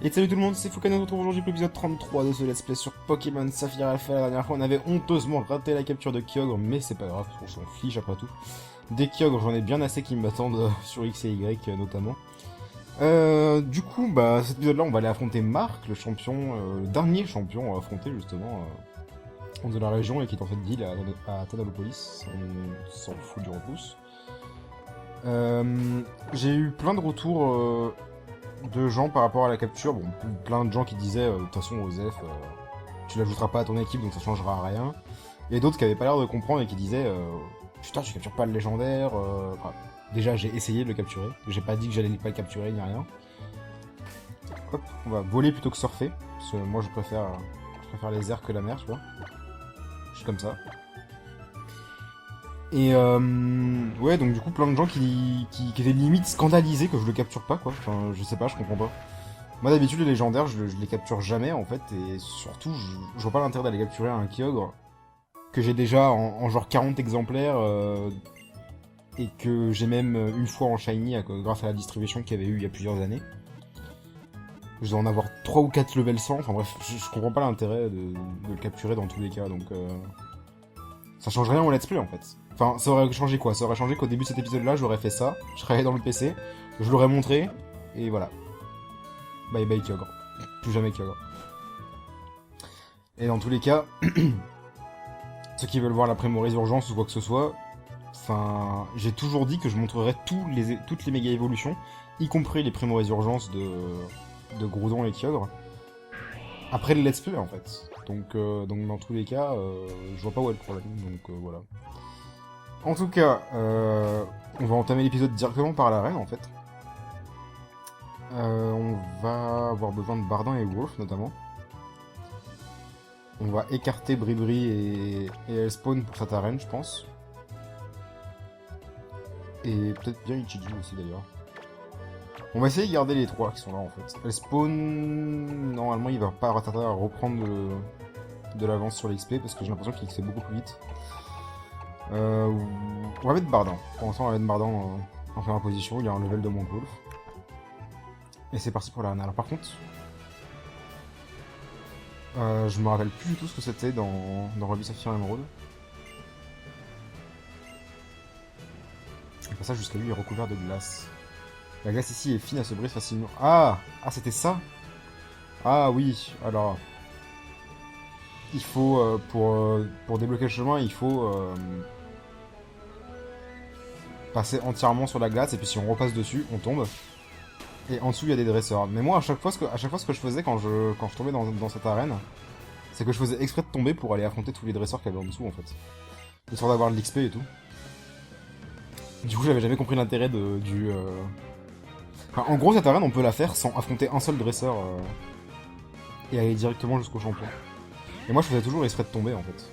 Et salut tout le monde, c'est Foucan, on se retrouve aujourd'hui pour l'épisode 33 de ce let's play sur Pokémon Saphir Alpha. La dernière fois on avait honteusement raté la capture de Kyogre, mais c'est pas grave, on s'en fiche après tout. Des Kyogre, j'en ai bien assez qui m'attendent sur X et Y notamment. Du coup, bah cet épisode là on va aller affronter Marc, le champion, le dernier champion à affronter justement de la région et qui est en fait d'île à Tadalopolis, on s'en fout du repousse. J'ai eu plein de retours de gens par rapport à la capture. Bon, plein de gens qui disaient, de toute façon, Osef, tu l'ajouteras pas à ton équipe, donc ça changera rien. Et d'autres qui avaient pas l'air de comprendre et qui disaient, putain, tu captures pas le légendaire. Enfin, déjà, j'ai essayé de le capturer. J'ai pas dit que j'allais pas le capturer, ni rien. Hop, on va voler plutôt que surfer. Parce que moi, je préfère les airs que la mer, tu vois. Je suis comme ça. Et ouais, donc du coup, plein de gens qui étaient limite scandalisés que je le capture pas, quoi. Enfin, je sais pas, je comprends pas. Moi, d'habitude, les légendaires, je les capture jamais, en fait, et surtout, je vois pas l'intérêt d'aller capturer un Kyogre que j'ai déjà en genre 40 exemplaires, et que j'ai même une fois en Shiny grâce à la distribution qu'il y avait eu il y a plusieurs années. Je dois en avoir 3 ou 4 level 100, enfin bref, je comprends pas l'intérêt de le capturer dans tous les cas, donc ça change rien au let's play en fait. Enfin, ça aurait changé quoi? Ça aurait changé qu'au début de cet épisode-là, j'aurais fait ça, je serais dans le PC, je l'aurais montré, et voilà. Bye bye Kyogre. Plus jamais Kyogre. Et dans tous les cas, ceux qui veulent voir la Résurgence ou quoi que ce soit, enfin, j'ai toujours dit que je montrerais toutes les méga évolutions, y compris les Résurgences de Groudon et Kyogre, après le let's play en fait. Donc dans tous les cas, je vois pas où est le problème, donc voilà. En tout cas, on va entamer l'épisode directement par l'arène en fait. On va avoir besoin de Bardin et Wolf notamment. On va écarter Bribri et Elspawn pour cette arène, je pense. Et peut-être bien Ichiji aussi d'ailleurs. On va essayer de garder les trois qui sont là en fait. Elspawn, normalement il va pas tarder à reprendre de l'avance sur l'XP parce que j'ai l'impression qu'il XP beaucoup plus vite. On va mettre Bardin. Pour l'instant on va mettre Bardin en première position, il y a un level de mon Wolf. Et c'est parti pour l'arène. Alors par contre, je me rappelle plus du tout ce que c'était dans Ruby Sapphire Emerald. Le passage jusqu'à lui est recouvert de glace. La glace ici est fine, elle se brise facilement. Ah, c'était ça. Ah oui, alors... Il faut, pour débloquer le chemin, il faut passer entièrement sur la glace, et puis si on repasse dessus, on tombe. Et en dessous, il y a des dresseurs. Mais moi, à chaque fois, ce que je faisais quand je tombais dans cette arène, c'est que je faisais exprès de tomber pour aller affronter tous les dresseurs qu'il y avait en dessous, en fait. Histoire d'avoir de l'XP et tout. Du coup, j'avais jamais compris l'intérêt du... Enfin, en gros, cette arène, on peut la faire sans affronter un seul dresseur et aller directement jusqu'au champion. Et moi, je faisais toujours exprès de tomber, en fait.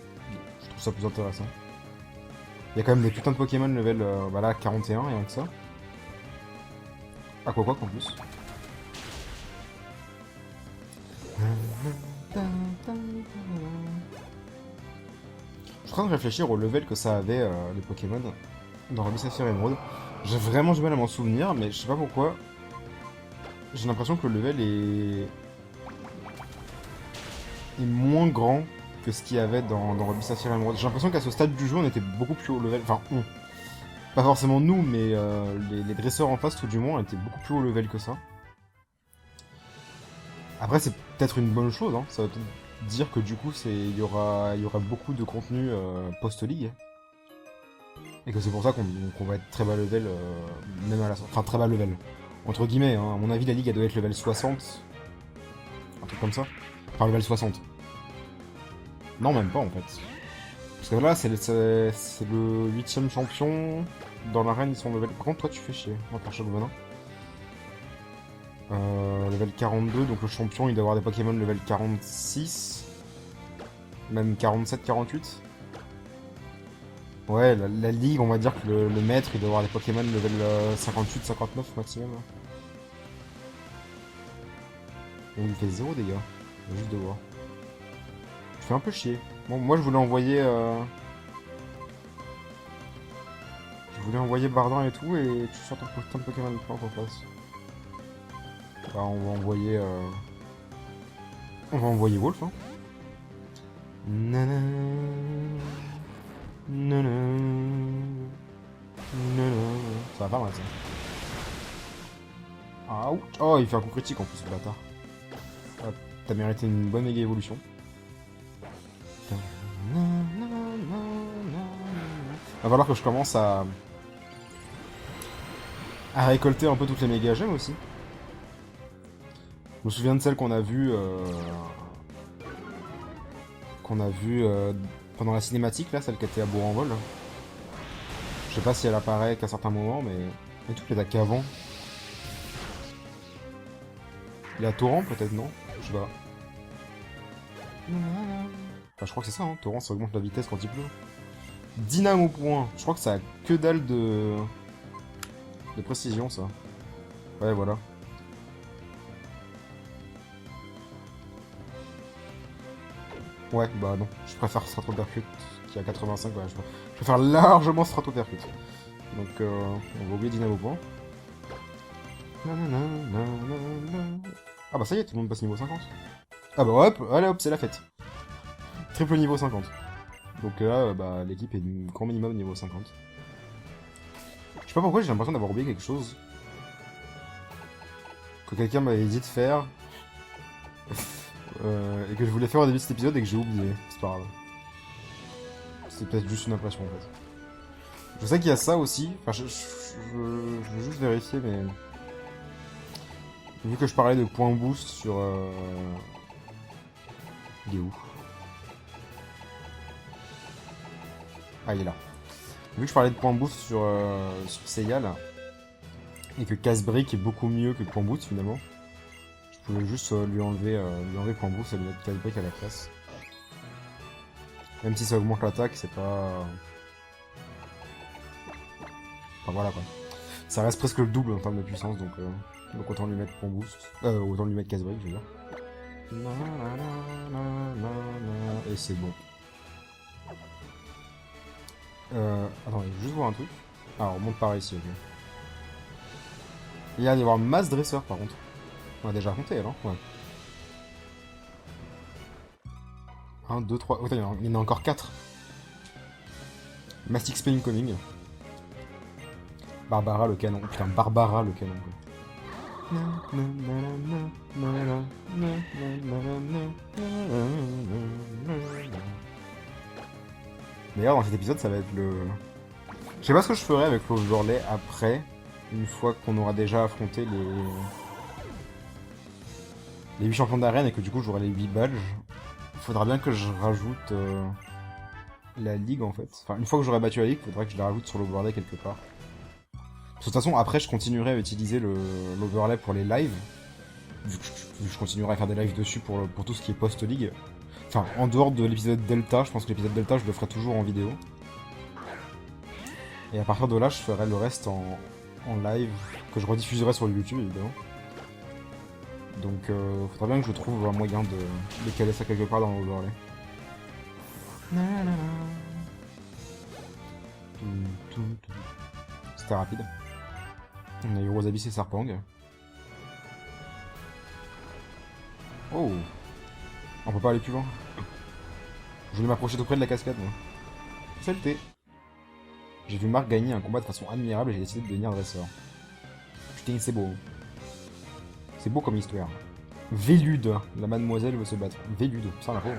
Je trouve ça plus intéressant. Il y a quand même des putains de Pokémon level voilà, 41, rien que ça. Ah, quoi en plus. Je suis en train de réfléchir au level que ça avait, les Pokémon, dans Ruby Sapphire Emerald. J'ai vraiment du mal à m'en souvenir, mais je sais pas pourquoi. J'ai l'impression que le level est moins grand que ce qu'il y avait dans Ruby Sapphire Emerald. J'ai l'impression qu'à ce stade du jeu, on était beaucoup plus haut level. Enfin, on. Pas forcément nous, mais les dresseurs en face, tout du moins, étaient beaucoup plus haut level que ça. Après, c'est peut-être une bonne chose, hein. Ça veut peut-être dire que du coup, il y aura beaucoup de contenu post-league. Et que c'est pour ça qu'on va être très bas level, même à la sortie. Enfin, très bas level. Entre guillemets, hein. À mon avis, la ligue, elle doit être level 60. Un truc comme ça. Enfin, level 60. Non, même pas, en fait. Parce que là, c'est le 8ème champion. Dans l'arène, ils sont level... Par contre, toi, tu fais chier. On va faire chaque venin. Level 42, donc le champion, il doit avoir des Pokémon level 46. Même 47, 48. Ouais, la ligue, on va dire que le maître, il doit avoir des Pokémon level 58, 59 maximum. Donc il fait 0 dégâts. Juste de voir. Je fais un peu chier. Bon, moi, je voulais envoyer... Je voulais envoyer Bardin et tout, et tu sors ton putain de Pokémon de plante en face. Bah, on va envoyer... On va envoyer Wolf, hein. Nanana, nanana, nanana. Ça va pas mal, ça. Ah, ouch. Oh, il fait un coup critique en plus, le bâtard. Ah, t'as mérité une bonne méga évolution. Va falloir que je commence à récolter un peu toutes les méga gemmes aussi. Je me souviens de celle qu'on a vue pendant la cinématique, là, celle qui était à Bourg-en-Vol. Je sais pas si elle apparaît qu'à certains moments, mais... Et tout, peut-être qu'avant. Il y a Torrent, peut-être, non? Je sais pas. Enfin, je crois que c'est ça, hein. Torrent, ça augmente la vitesse quand il pleut. Dynamo point. Je crois que ça a que dalle de précision, ça. Ouais, voilà. Ouais, bah non. Je préfère Stratopercute qui a 85. Ouais, je préfère largement Stratopercute. Donc, on va oublier Dynamo point. Ah bah ça y est, tout le monde passe niveau 50. Ah bah hop, allez hop, c'est la fête. Triple niveau 50. Donc là, bah, l'équipe est du grand minimum niveau 50. Je sais pas pourquoi, j'ai l'impression d'avoir oublié quelque chose. Que quelqu'un m'avait dit de faire. Et que je voulais faire au début de cet épisode et que j'ai oublié. C'est pas grave. C'est peut-être juste une impression en fait. Je sais qu'il y a ça aussi. Enfin, je veux juste vérifier, mais... Vu que je parlais de points boost sur... Il est où? Ah, il est là. Vu que je parlais de point boost sur Seiya, là, et que Casse-Brique est beaucoup mieux que point boost finalement, je pouvais juste lui enlever point boost et lui mettre Casse-Brique à la place. Même si ça augmente l'attaque, c'est pas... Enfin voilà quoi. Ça reste presque le double en termes de puissance, donc autant lui mettre point boost. Autant lui mettre Casse-Brique, je veux dire. Et c'est bon. Attendez, je vais juste voir un truc. Alors, on monte par ici, ok. Il y a d'y avoir masse dresseur par contre. On a déjà compté alors? Ouais. 1, 2, 3. Oh, il y en a encore 4. Mastic Spelling Coming. Barbara le canon. Putain, Barbara le canon. D'ailleurs, dans cet épisode, ça va être le... Je sais pas ce que je ferai avec l'overlay après, une fois qu'on aura déjà affronté les 8 champions d'arène et que du coup j'aurai les 8 badges. Il faudra bien que je rajoute la ligue en fait. Enfin, une fois que j'aurai battu la ligue, il faudra que je la rajoute sur l'overlay quelque part. De toute façon, après, je continuerai à utiliser l'overlay pour les lives. Vu que je continuerai à faire des lives dessus pour tout ce qui est post-ligue. Enfin, en dehors de l'épisode Delta, je pense que l'épisode Delta, je le ferai toujours en vidéo. Et à partir de là, je ferai le reste en live, que je rediffuserai sur YouTube, évidemment. Donc, faudra bien que je trouve un moyen de caler ça quelque part dans l'overlay. C'était rapide. On a eu Rosabis et Serpang. Oh! On peut pas aller plus loin. Je voulais m'approcher tout près de la cascade, moi. Saleté! J'ai vu Marc gagner un combat de façon admirable et j'ai décidé de devenir dresseur. Putain, c'est beau. C'est beau comme histoire. Vélude, la mademoiselle veut se battre. Vélude, ça la pauvre.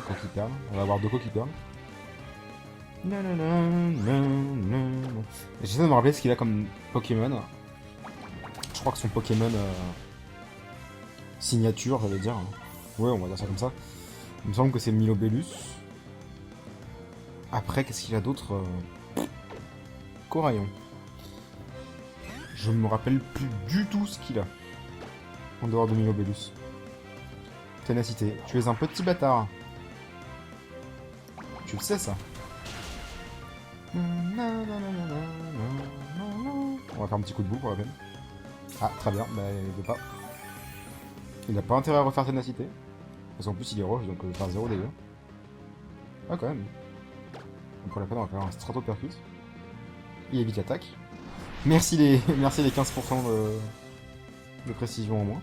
Quand il perd, on va avoir deux qui perdent. J'essaie de me rappeler ce qu'il a comme Pokémon. Je crois que son Pokémon signature, j'allais dire. Ouais, on va dire ça comme ça. Il me semble que c'est Milobellus. Après, qu'est-ce qu'il a d'autre? Coraillon. Je me rappelle plus du tout ce qu'il a. En dehors de Milobellus. Ténacité. Tu es un petit bâtard. Tu le sais, ça. On va faire un petit coup de boule pour la peine. Ah, très bien. Bah, il veut pas. Il n'a pas intérêt à refaire ténacité. Parce qu'en plus, il est roche, donc il va faire 0 dégâts. Ah, quand même. Donc pour la peine, on va faire un Stratopercute. Il évite l'attaque. Merci les 15% de précision en moins.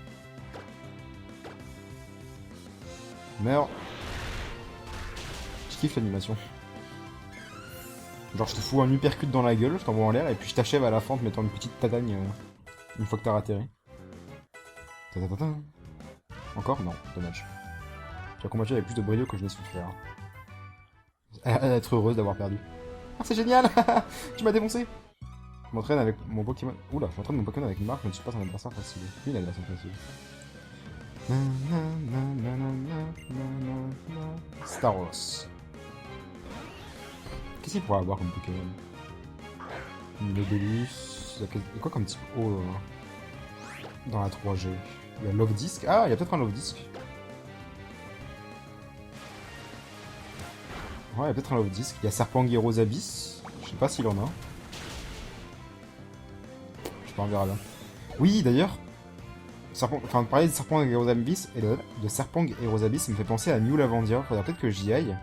Meurs. Je kiffe l'animation. Genre je te fous un uppercut dans la gueule, je t'envoie en l'air et puis je t'achève à la fin en te mettant une petite tatagne une fois que t'as atterri. Ta-ta-ta-ta. Encore? Non, dommage. Tu as combattu avec plus de brio que je n'ai su faire. Elle va être heureuse d'avoir perdu. Ah c'est génial. Tu m'as défoncé. Je m'entraîne avec mon Pokémon. Oula, je m'entraîne mon Pokémon avec Marc, je ne suis pas un adversaire facile. Lui, il a l'adversaire facile. Star Wars. Qu'est-ce qu'il pourrait avoir comme Pokémon? Une Lobelus. Il y a quoi comme type O dans la 3G? Il y a Love Disc. Ah, il y a peut-être un Love Disc. Ouais, il y a peut-être un Love Disc. Il y a Serpent Gyros Abyss. Je sais pas s'il en a. Je sais pas, on verra bien. Oui, d'ailleurs. Enfin, parler de Serpent et Abyss et de Serpent et Abyss, ça me fait penser à New Lavandia. Faudrait peut-être que j'y aille.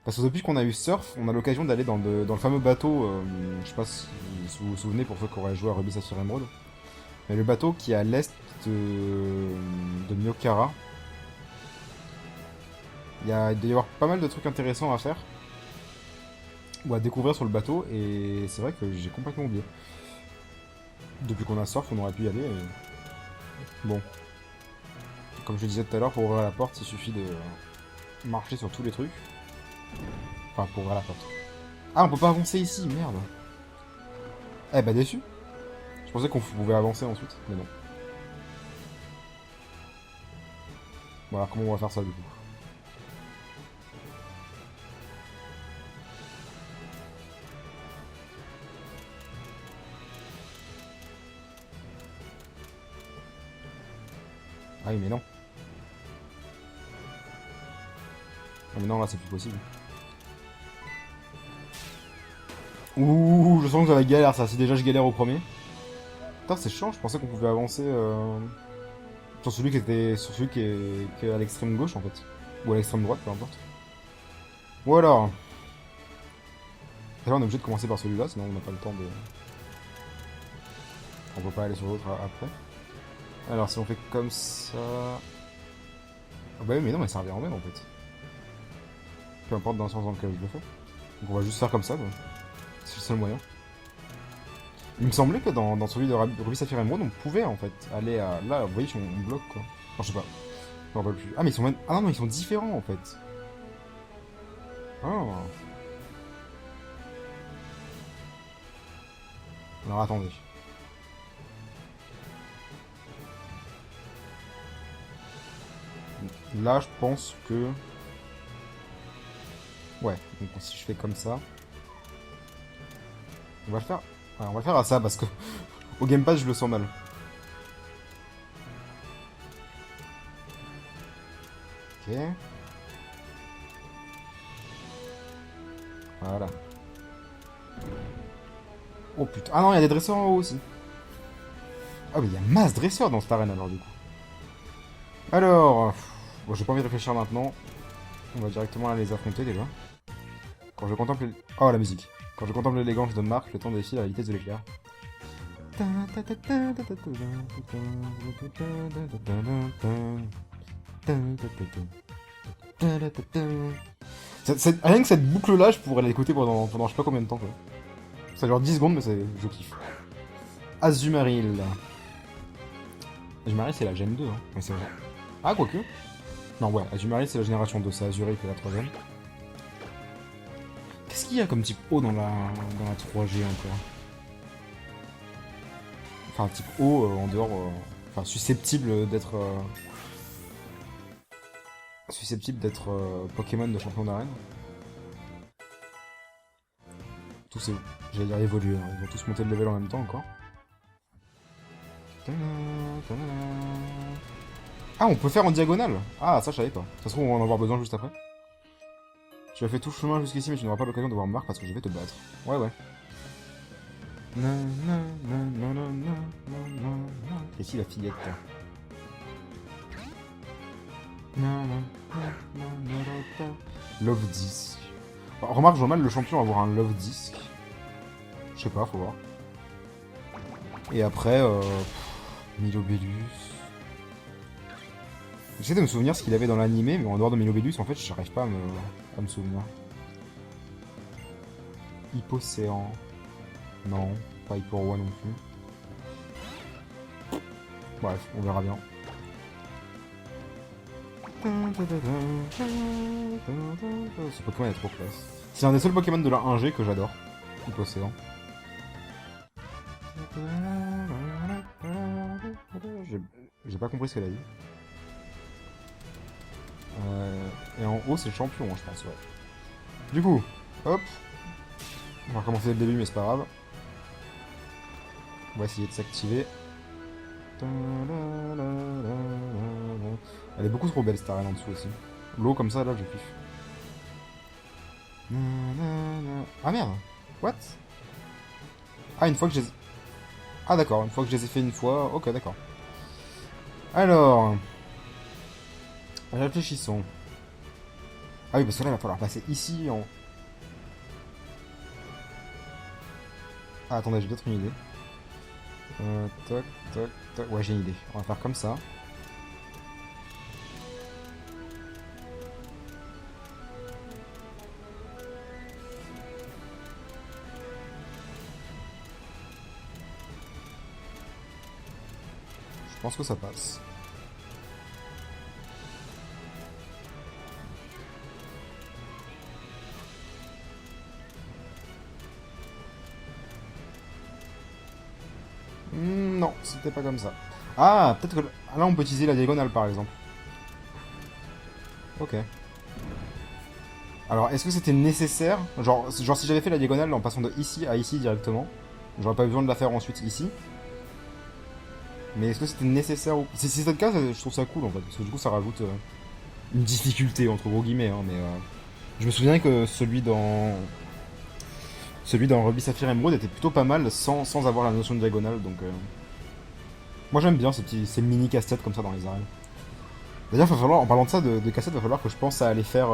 Parce que depuis qu'on a eu Surf, on a l'occasion d'aller dans le fameux bateau. Je sais pas si vous vous souvenez pour ceux qui auraient joué à Ruby Sapphire Emerald. Mais le bateau qui est à l'est de Myokara. Il doit y avoir pas mal de trucs intéressants à faire. Ou à découvrir sur le bateau. Et c'est vrai que j'ai complètement oublié. Depuis qu'on a Surf, on aurait pu y aller. Bon. Comme je disais tout à l'heure, pour ouvrir la porte, il suffit de marcher sur tous les trucs. Enfin, pour ouvrir la porte. Ah, on peut pas avancer ici, merde. Eh bah déçu. Je pensais qu'on pouvait avancer ensuite, mais non. Voilà, comment on va faire ça du coup? Ah oui, mais non. Ah mais non, là c'est plus possible. Ouh, je sens que ça va être galère ça, si déjà je galère au premier. Putain, c'est chiant, je pensais qu'on pouvait avancer sur celui qui est à l'extrême gauche en fait. Ou à l'extrême droite, peu importe. Ou alors. Et là on est obligé de commencer par celui-là, sinon on n'a pas le temps de... On peut pas aller sur l'autre après. Alors si on fait comme ça... Ah bah oui mais non mais ça revient en même en fait. Peu importe dans le sens dans lequel je le fais. Donc on va juste faire comme ça quoi. C'est le seul moyen. Il me semblait que dans celui de Ruby Sapphire Emerald, on pouvait en fait aller à... Là, vous voyez, on bloque quoi. Enfin, je sais pas. Je me rappelle plus. Ah, mais ils sont même... Ah non, non, ils sont différents en fait. Ah. Alors attendez. Là, je pense que... Ouais, donc si je fais comme ça... On va le faire... Ouais, on va le faire à ça parce que... Au Game Pass, je le sens mal. Ok. Voilà. Oh putain. Ah non, il y a des dresseurs en haut aussi. Ah mais il y a masse dresseurs dans cette arène alors du coup. Alors... Bon, j'ai pas envie de réfléchir maintenant. On va directement aller les affronter déjà. Quand je contemple... Oh, la musique. Quand je contemple l'élégance de Marc, le temps défile à la vitesse de l'éclair. Rien que cette boucle-là, je pourrais l'écouter pendant je sais pas combien de temps. Quoi. Ça dure 10 secondes, mais je kiffe. Azumarill. Azumarill, c'est la Gen 2, hein. Mais c'est vrai. Ah, quoique. Non, ouais, Azumarill, c'est la génération 2, c'est Azurill qui est la troisième. Qu'est-ce qu'il y a comme type O dans la 3G encore? Enfin, type O en dehors... Enfin, susceptible d'être... Pokémon de champion d'arène. Tous ces... J'allais dire évoluer, hein. Ils vont tous monter de level en même temps encore. Ah, on peut faire en diagonale. Ah, ça je savais pas. Ça se trouve, on va en avoir besoin juste après. Tu as fait tout le chemin jusqu'ici, mais tu n'auras pas l'occasion de voir Marc parce que je vais te battre. Ouais, ouais. Et si la fillette. Love Disc. Remarque, je vois mal le champion avoir un Love Disc. Je sais pas, faut voir. Et après, Milobellus. J'essaie de me souvenir ce qu'il avait dans l'animé, mais en dehors de Milobellus, en fait, j'arrive pas à me souvenir. Hippocéan. Non, pas Hyporoi non plus. Bref, on verra bien. Ce Pokémon est trop classe. C'est un des seuls Pokémon de la 1G que j'adore. Hippocéan. J'ai pas compris ce qu'elle a dit. Et en haut, c'est le champion, je pense, ouais. Du coup, hop. On va recommencer dès le début, mais c'est pas grave. On va essayer de s'activer. Elle est beaucoup trop belle, cette arène en dessous aussi. L'eau comme ça, là, je kiffe. Ah merde. What? Ah, une fois que j'ai... Ah d'accord, une fois que je les ai fait une fois... Ok, d'accord. Alors... Réfléchissons. Ah oui, parce que là, il va falloir passer ici en... Ah, attendez, j'ai peut-être une idée. Toc, toc, toc... Ouais, j'ai une idée. On va faire comme ça. Je pense que ça passe. Non, c'était pas comme ça. Ah, peut-être que là on peut utiliser la diagonale par exemple. Ok. Alors, est-ce que c'était nécessaire genre si j'avais fait la diagonale en passant de ici à ici directement, j'aurais pas besoin de la faire ensuite ici. Mais est-ce que c'était nécessaire ou... Si c'est le cas, je trouve ça cool en fait, parce que du coup ça rajoute une difficulté entre gros guillemets, hein, mais je me souviens que celui dans Ruby Sapphire Emerald était plutôt pas mal sans avoir la notion de diagonale, donc moi j'aime bien ces mini casse-têtes comme ça dans les arènes. D'ailleurs, va falloir, en parlant de ça, de casse-têtes, va falloir que je pense à aller faire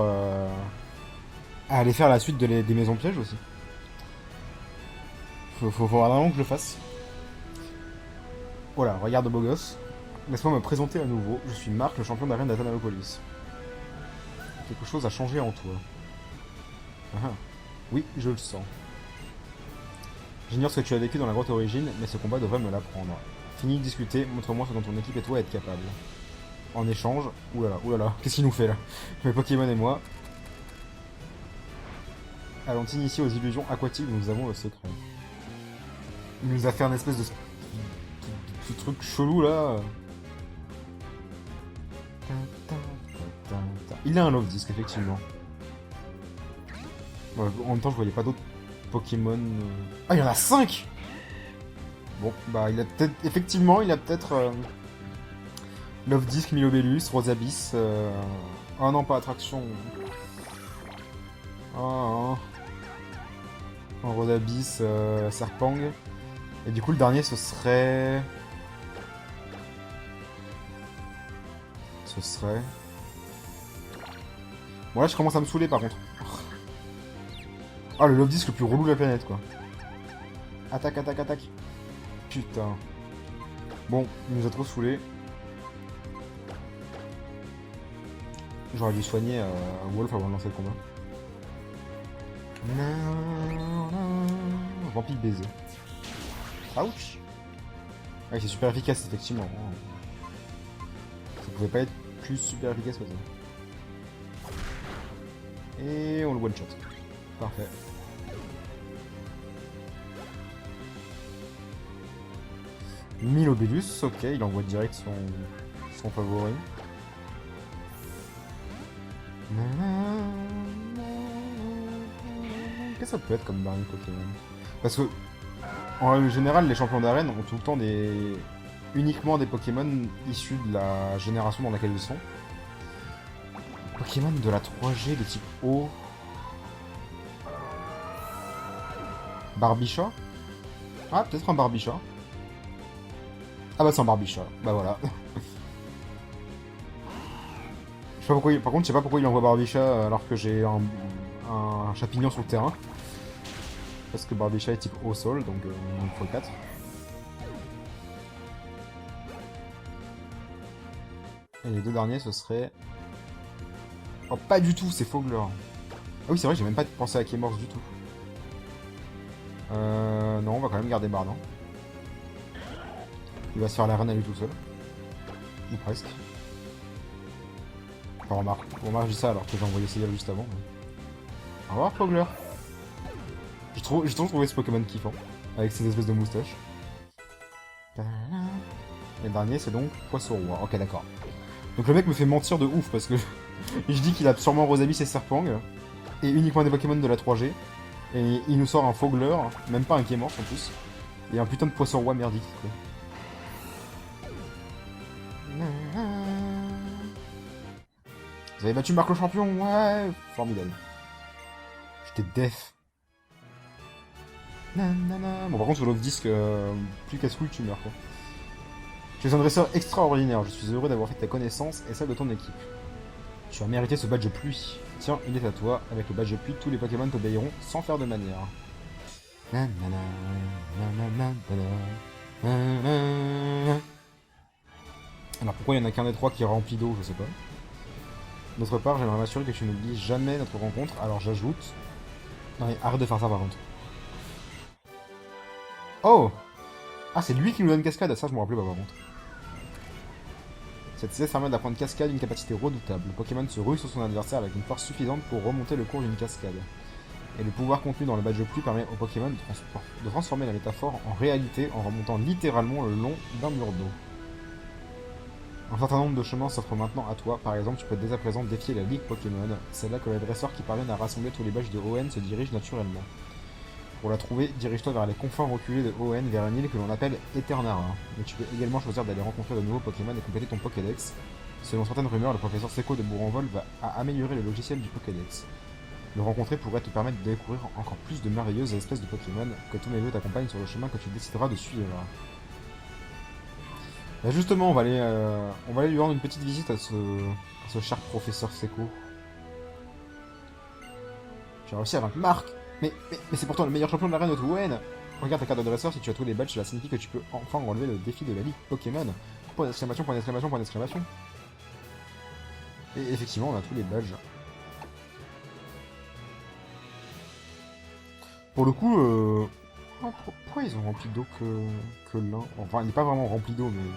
la suite des maisons pièges aussi. Faut vraiment que je le fasse. Voilà, regarde beau gosse. Laisse-moi me présenter à nouveau. Je suis Marc, le champion d'arène d'Athanalopolis. Quelque chose a changé en toi. Ah, oui, je le sens. J'ignore ce que tu as vécu dans la grotte origine, mais ce combat devrait me l'apprendre. Fini de discuter, montre-moi ce dont ton équipe et toi êtes capable. En échange, oulala, qu'est-ce qu'il nous fait là? Mes Pokémon et moi. Allons t'initier aux illusions aquatiques dont nous avons le secret. Il nous a fait un espèce de truc chelou là. Il a un love disc effectivement. Ouais, en même temps je voyais pas d'autres Pokémon. Ah il y en a 5. Bon bah il a peut-être effectivement il a peut-être Love Disc, Milobellus, Rosabis. Oh non pas attraction. Oh, oh. Rosabis, Serpang. Et du coup le dernier ce serait... Bon là je commence à me saouler par contre. Ah le Love Disc le plus relou de la planète quoi. Attaque, attaque, attaque. Putain. Bon, il nous a trop saoulé. J'aurais dû soigner Wolf avant de lancer le combat. Vampire baiser. Ouch. Ouais, c'est super efficace effectivement. Ça pouvait pas être plus super efficace que ça. Et on le one shot. Parfait. Milobellus, ok, il envoie direct son favori. Qu'est-ce que ça peut être comme dernier Pokémon? Parce que, en règle générale, les champions d'arène ont tout le temps uniquement des Pokémon issus de la génération dans laquelle ils sont. Pokémon de la 3G de type eau. Barbicha? Ah, peut-être un Barbicha. Ah bah c'est un Barbicha, bah voilà. Je sais pas pourquoi par contre, je sais pas pourquoi il envoie Barbicha alors que j'ai un Chapignon sur le terrain. Parce que Barbicha est type eau sol, donc x4. Et les deux derniers, ce serait... Oh, pas du tout, c'est Fogler. Ah oui, c'est vrai, j'ai même pas pensé à Kémorse du tout. Non, on va quand même garder Bardin. Il va se faire la reine à lui tout seul. Ou presque. Enfin, remarque, je dis ça alors que j'ai envoyé Célia juste avant. Au revoir, Fogler. J'ai toujours trouvé ce Pokémon kiffant. Avec ses espèces de moustaches. Et le dernier, c'est donc Poisson Roi. Ok, d'accord. Donc le mec me fait mentir de ouf parce que je dis qu'il a sûrement Rosamis et Serpang. Et uniquement des Pokémon de la 3G. Et il nous sort un Fogler, même pas un Kémorche en plus. Et un putain de Poisson Roi merdique, quoi. Vous avez battu Marc le champion, ouais. Formidable. J'étais def. Bon, par contre, sur Love Disc, plus casse-couille, tu meurs, quoi. Tu es un dresseur extraordinaire. Je suis heureux d'avoir fait ta connaissance et celle de ton équipe. Tu as mérité ce badge pluie. Tiens, il est à toi. Avec le badge pluie, tous les Pokémon t'obéiront sans faire de manière. Alors pourquoi il n'y en a qu'un des trois qui est rempli d'eau, je sais pas. D'autre part, j'aimerais m'assurer que tu n'oublies jamais notre rencontre, alors j'ajoute... Non mais arrête de faire ça par contre. Oh! Ah, c'est lui qui nous donne cascade, ça je me rappelais pas par contre. Cette cesse permet d'apprendre cascade, une capacité redoutable. Le Pokémon se rue sur son adversaire avec une force suffisante pour remonter le cours d'une cascade. Et le pouvoir contenu dans le badge pluie permet au Pokémon de transformer la métaphore en réalité en remontant littéralement le long d'un mur d'eau. Un certain nombre de chemins s'offrent maintenant à toi. Par exemple, tu peux dès à présent défier la Ligue Pokémon. C'est là que les dresseurs qui parviennent à rassembler tous les badges de ON se dirigent naturellement. Pour la trouver, dirige-toi vers les confins reculés de ON, vers une île que l'on appelle Eternara. Mais tu peux également choisir d'aller rencontrer de nouveaux Pokémon et compléter ton Pokédex. Selon certaines rumeurs, le professeur Seko de Bourrenvol a amélioré le logiciel du Pokédex. Le rencontrer pourrait te permettre de découvrir encore plus de merveilleuses espèces de Pokémon, que tous mes vœux t'accompagnent sur le chemin que tu décideras de suivre. Là justement, on va aller lui rendre une petite visite à ce cher professeur Seko. J'ai réussi à vaincre Marc. Mais c'est pourtant le meilleur champion de l'arène de Hoenn. Regarde ta carte de dresseur, si tu as tous les badges, cela signifie que tu peux enfin relever le défi de la Ligue Pokémon. Point d'exclamation, point d'exclamation, point d'exclamation. Et effectivement, on a tous les badges. Pour le coup, pourquoi ils ont rempli d'eau que l'un? Enfin, il n'est pas vraiment rempli d'eau, mais...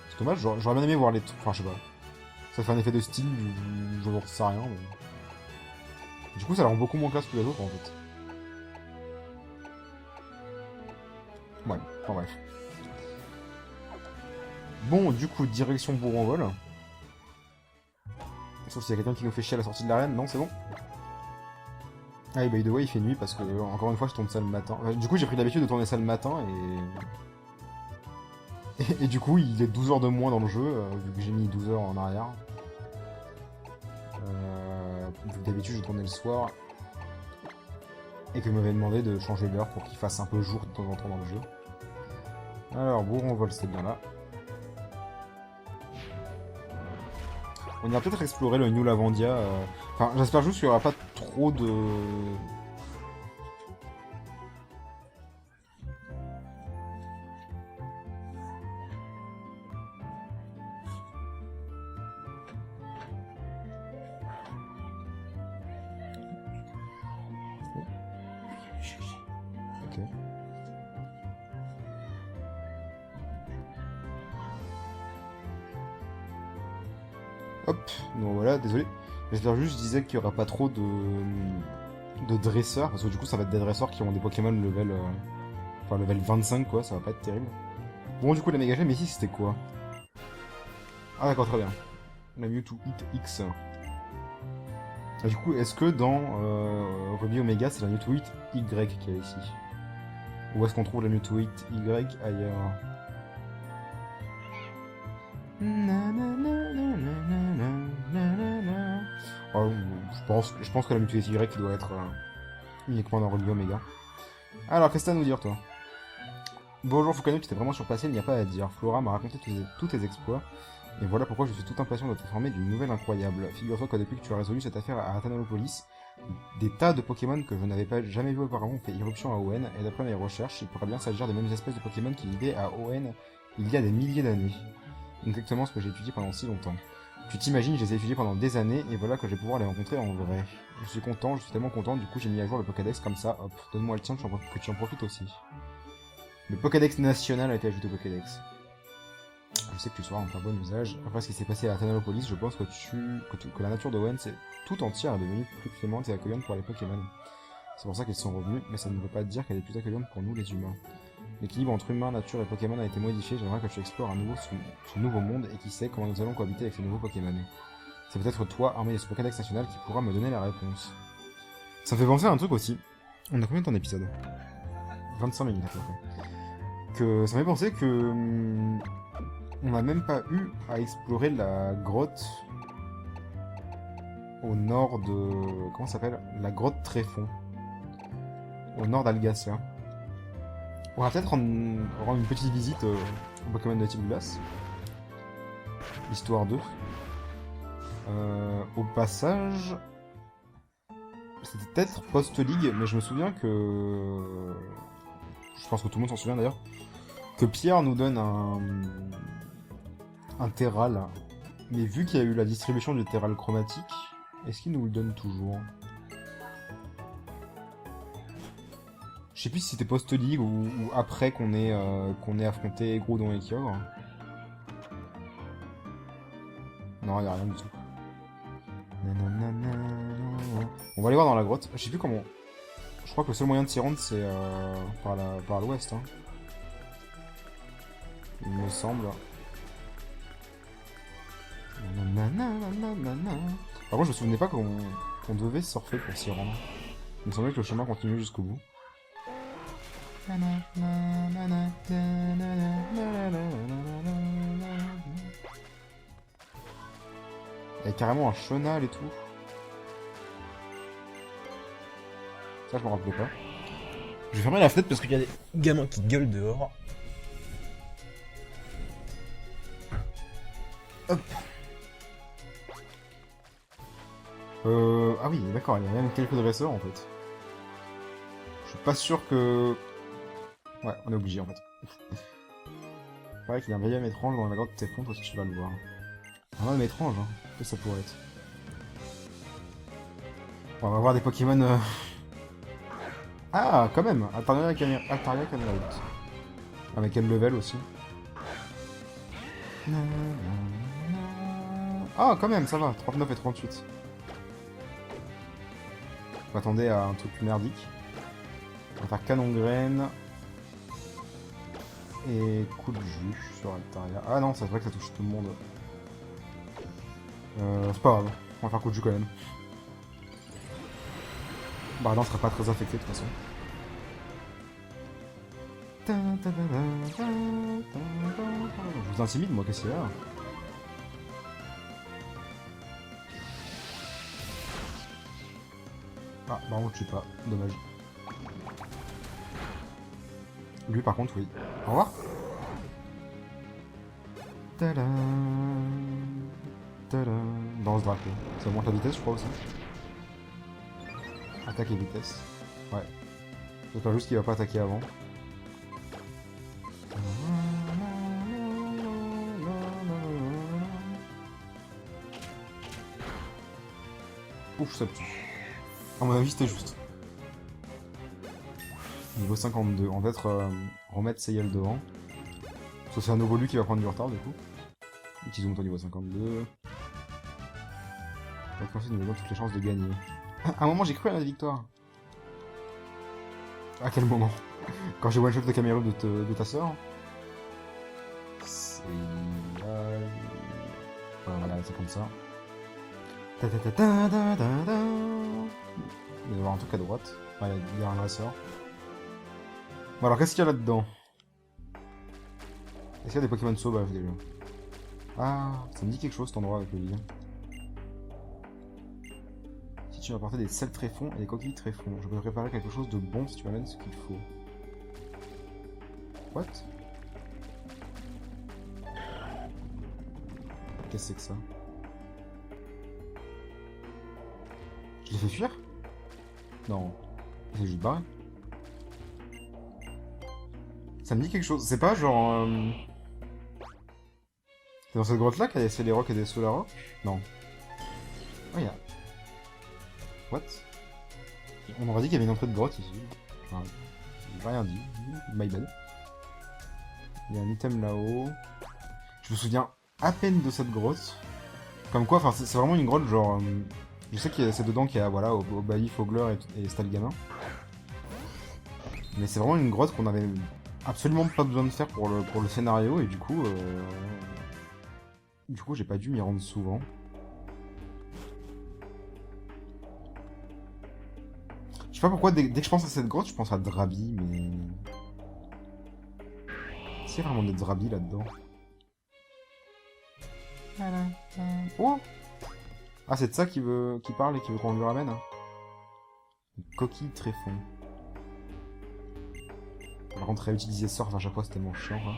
C'est dommage, j'aurais bien aimé voir les... Enfin, je sais pas. Ça fait un effet de style, je n'en sais rien, mais... Du coup, ça la rend beaucoup moins classe que les autres, en fait. Ouais, enfin bref. Bon, du coup, direction Bourg-en-Vol. Sauf s'il y a quelqu'un qui nous fait chier à la sortie de l'arène. Non, c'est bon. Ah, et by the way, il fait nuit parce que, encore une fois, je tourne ça le matin. Du coup, j'ai pris l'habitude de tourner ça le matin et du coup, il est 12 heures de moins dans le jeu, vu que j'ai mis 12 heures en arrière. Vu que d'habitude, je tournais le soir. Et que m'avait demandé de changer l'heure pour qu'il fasse un peu jour de temps en temps dans le jeu. Alors, Bourg-en-Vol, c'était bien là. On ira peut-être explorer le New Lavandia. Enfin, j'espère juste qu'il n'y aura pas trop de... Ok. Hop, donc voilà, désolé. J'espère juste, je disais qu'il n'y aura pas trop de dresseurs, parce que du coup ça va être des dresseurs qui ont des Pokémon level... Enfin level 25 quoi, ça va pas être terrible. Bon du coup la méga gemme ici c'était quoi? Ah d'accord, très bien. La Mewtwo Hit X. Et du coup, est-ce que dans Ruby Omega c'est la Mewtwo Hit Y qu'il y a ici? Ou est-ce qu'on trouve la Mewtwo Hit Y ailleurs? Oh, je pense que la Mewtwo Hit Y doit être uniquement dans Ruby Omega. Alors, qu'est-ce que t'as à nous dire, toi? Bonjour Fukano, tu t'es vraiment surpassé, il n'y a pas à dire. Flora m'a raconté tous tes exploits, et voilà pourquoi je suis tout impatient de t'informer d'une nouvelle incroyable. Figure-toi que depuis que tu as résolu cette affaire à Athanalopolis, des tas de Pokémon que je n'avais jamais vu auparavant ont fait irruption à ON, et d'après mes recherches, il pourrait bien s'agir des mêmes espèces de Pokémon qui vivaient à ON il y a des milliers d'années. exactement ce que j'ai étudié pendant si longtemps. Tu t'imagines, je les ai étudiés pendant des années, et voilà que je vais pouvoir les rencontrer en vrai. Je suis content, je suis tellement content, du coup j'ai mis à jour le Pokédex comme ça, hop, donne-moi le tien, que tu en profites aussi. Le Pokédex national a été ajouté au Pokédex. Je sais que tu sauras en faire bon usage. Après ce qui s'est passé à Thanalopolis, je pense que la nature de Hoenn tout entière est devenue plus clémente et accueillante pour les Pokémon. C'est pour ça qu'ils sont revenus, mais ça ne veut pas dire qu'elle est plus accueillante pour nous les humains. L'équilibre entre humain, nature et Pokémon a été modifié, j'aimerais que tu explores à nouveau ce nouveau monde et qui sait comment nous allons cohabiter avec ces nouveaux Pokémon. C'est peut-être toi, armé de ce Pokédex national, qui pourra me donner la réponse. Ça me fait penser à un truc aussi. On a combien de temps d'épisode 25 minutes à peu près. Que ça m'a fait penser que... on n'a même pas eu à explorer la grotte au nord de... Comment ça s'appelle? La grotte Tréfond. Au nord d'Algacia. On va peut-être rendre une petite visite au Pokémon de type glace. Histoire 2. Au passage... C'était peut-être post-ligue, mais je me souviens que... Je pense que tout le monde s'en souvient d'ailleurs. Que Pierre nous donne un Terral. Mais vu qu'il y a eu la distribution du Terral chromatique, est-ce qu'il nous le donne toujours? Je sais plus si c'était post-ligue ou après qu'on ait affronté Groudon et Kyogre. Non, y a rien du tout. On va aller voir dans la grotte. Je sais plus comment... Je crois que le seul moyen de s'y rendre, c'est par l'ouest. Hein. Il me semble. Par contre, je me souvenais pas qu'on devait surfer pour s'y rendre. Il me semblait que le chemin continuait jusqu'au bout. Il y a carrément un chenal et tout. Ça, je me rappelais pas. Je vais fermer la fenêtre parce qu'il y a des gamins qui gueulent dehors. Hop. Ah oui, d'accord, il y a même quelques dresseurs en fait. Je suis pas sûr que... Ouais, on est obligé en fait. C'est vrai qu'il y a un vieil homme étrange dans la grotte de Téfon, toi si tu vas le voir. Un homme étrange, hein. Qu'est-ce que ça pourrait être? Bon, on va voir des Pokémon... Ah, quand même! Altaria Camerupt. Ah, mais quel level aussi. Ah, quand même, ça va. 39 et 38. Je m'attendais à un truc merdique. On va faire canon graine. Et coup de jus sur Altaria. Ah non, c'est vrai que ça touche tout le monde. C'est pas grave. On va faire coup de jus quand même. Bah non, on sera pas très affecté de toute façon. Je vous intimide, moi, qu'est-ce qu'il y a? Ah, bah on le tue pas, dommage. Lui par contre, oui. Au revoir. Dans ce drapeau. Ça augmente la vitesse, je crois aussi. Attaque et vitesse. Ouais. J'espère juste qu'il va pas attaquer avant. Ouf, ça tue. À mon avis, c'était juste. Niveau 52. On va peut-être remettre Seyel devant. Parce que c'est un Ovolu qui va prendre du retard, du coup. Utilisons ton niveau 52. On va commencer de nous donner toutes les chances de gagner. À un moment, j'ai cru à la victoire. À quel moment? Quand j'ai one-shot de caméra de ta sœur. C'est... Voilà, c'est comme ça. Il va y avoir un truc à droite. Ouais, il y a un dresseur. Bon alors, qu'est-ce qu'il y a là-dedans? Est-ce qu'il y a des Pokémon sauvages déjà? Ah, ça me dit quelque chose cet endroit avec le lien. Si tu m'apportais des sels tréfonds et des coquilles tréfonds, je peux préparer quelque chose de bon si tu m'amènes ce qu'il faut. What? Qu'est-ce que c'est que ça? Je l'ai fait fuir? Non. C'est juste barré. Ça me dit quelque chose. C'est pas genre... dans cette grotte-là qu'a laissé les rocs et des Solara? Non. Oh, y'a... What? On aurait dit qu'il y avait une entrée de grotte ici. Enfin, j'ai rien dit. My bad. Il y a un item là-haut. Je me souviens à peine de cette grotte. Comme quoi, enfin, c'est vraiment une grotte genre... je sais que c'est dedans qu'il y a, voilà, Obali, Fogler et Stalgamin. Mais c'est vraiment une grotte qu'on avait absolument pas besoin de faire pour le scénario, et du coup... j'ai pas dû m'y rendre souvent. Je sais pas pourquoi, dès que je pense à cette grotte, je pense à Drabi, mais... Est-ce qu'il y a vraiment des Drabi là-dedans? Oh! Ah, c'est de ça qui parle et qui veut qu'on lui ramène, hein. Une coquille tréfond. Par contre, réutiliser Surf à chaque fois, c'est tellement chiant, hein.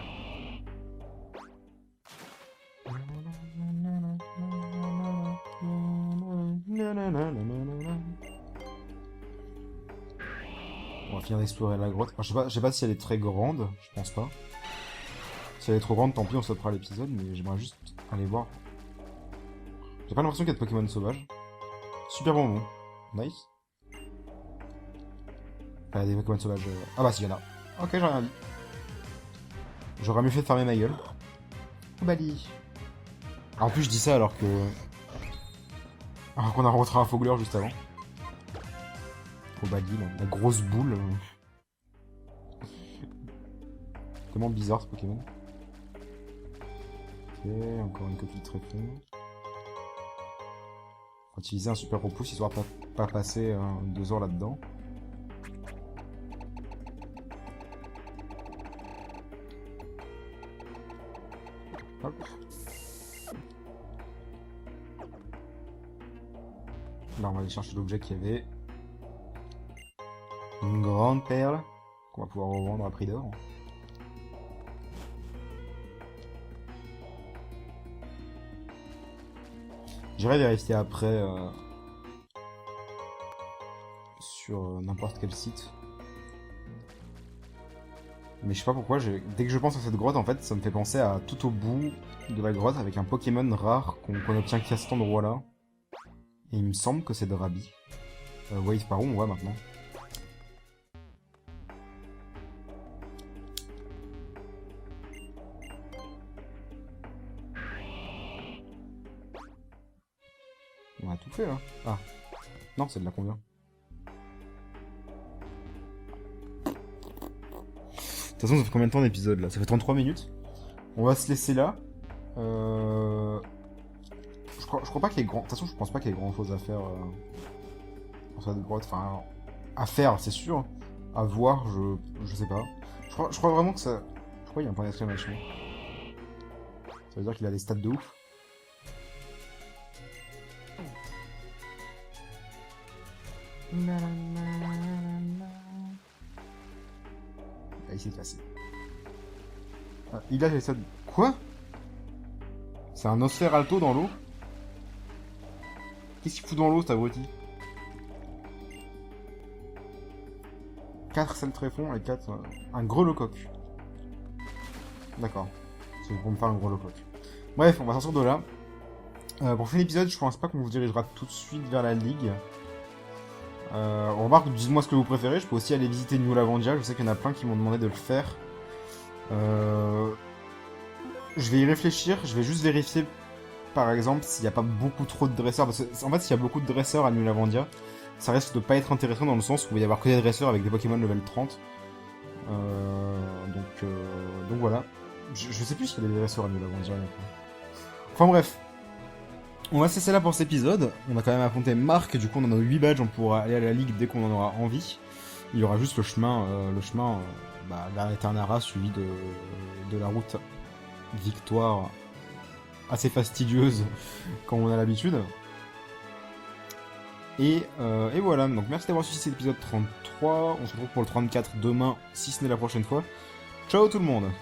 On va finir d'explorer la grotte. Enfin, je sais pas si elle est très grande, je pense pas. Si elle est trop grande, tant pis, on stoppera l'épisode, mais j'aimerais juste aller voir. J'ai pas l'impression qu'il y a de Pokémon sauvages. Super bonbon. Nice. Enfin, des Pokémon sauvages. Ah bah si, y'en a. Ok, j'ai rien dit. J'aurais mieux fait de fermer ma gueule. Oh Bali. En plus, je dis ça alors que... Alors qu'on a rencontré un Fogler juste avant. Oh Bali, la grosse boule. Tellement bizarre ce Pokémon. Ok, encore une coquille très fine. On va utiliser un super repousse histoire de pas passer 2 heures là-dedans. Hop. Là, on va aller chercher l'objet qu'il y avait. Une grande perle qu'on va pouvoir revendre à prix d'or. J'irai vérifier après sur n'importe quel site. Mais je sais pas pourquoi, dès que je pense à cette grotte, en fait, ça me fait penser à tout au bout de la grotte avec un Pokémon rare qu'on obtient qu'à cet endroit-là. Et il me semble que c'est Drabi. Wave par où on voit maintenant. On a tout fait là. Ah. Non, c'est de la combien? De toute façon, ça fait combien de temps d'épisode là? Ça fait 33 minutes. On va se laisser là. Je crois pas qu'il y ait grand... De toute façon, je pense pas qu'il y ait grand chose à faire pour cette grotte. Enfin, à faire, c'est sûr. À voir, je sais pas. Je crois vraiment que ça... Pourquoi il y a un point d'exclamation? Ça veut dire qu'il a des stats de ouf. Ah, il s'est cassé. Ah, il a les stats... Quoi? C'est un Nosferalto dans l'eau? Qu'est-ce qu'il fout dans l'eau, cet abruti? 4 sels tréfonds et 4... un grelocoq. D'accord. C'est pour me faire un grelocoq. Bref, on va sortir de là. Pour finir l'épisode, je pense pas qu'on vous dirigera tout de suite vers la ligue. On remarque, dites-moi ce que vous préférez. Je peux aussi aller visiter New Lavandia. Je sais qu'il y en a plein qui m'ont demandé de le faire. Je vais y réfléchir. Je vais juste vérifier, par exemple, s'il n'y a pas beaucoup trop de dresseurs. Parce que, en fait, s'il y a beaucoup de dresseurs à New Lavandia, ça risque de pas être intéressant dans le sens où il va y avoir que des dresseurs avec des Pokémon level 30. Donc voilà. Je sais plus s'il y a des dresseurs à New Lavandia. Enfin bref. On va se laisser là pour cet épisode. On a quand même affronté Marc, du coup on en a 8 badges, on pourra aller à la ligue dès qu'on en aura envie. Il y aura juste le chemin vers Eternara suivi de la route Victoire assez fastidieuse comme on a l'habitude. Et voilà, donc merci d'avoir suivi cet épisode 33. On se retrouve pour le 34 demain, si ce n'est la prochaine fois. Ciao tout le monde!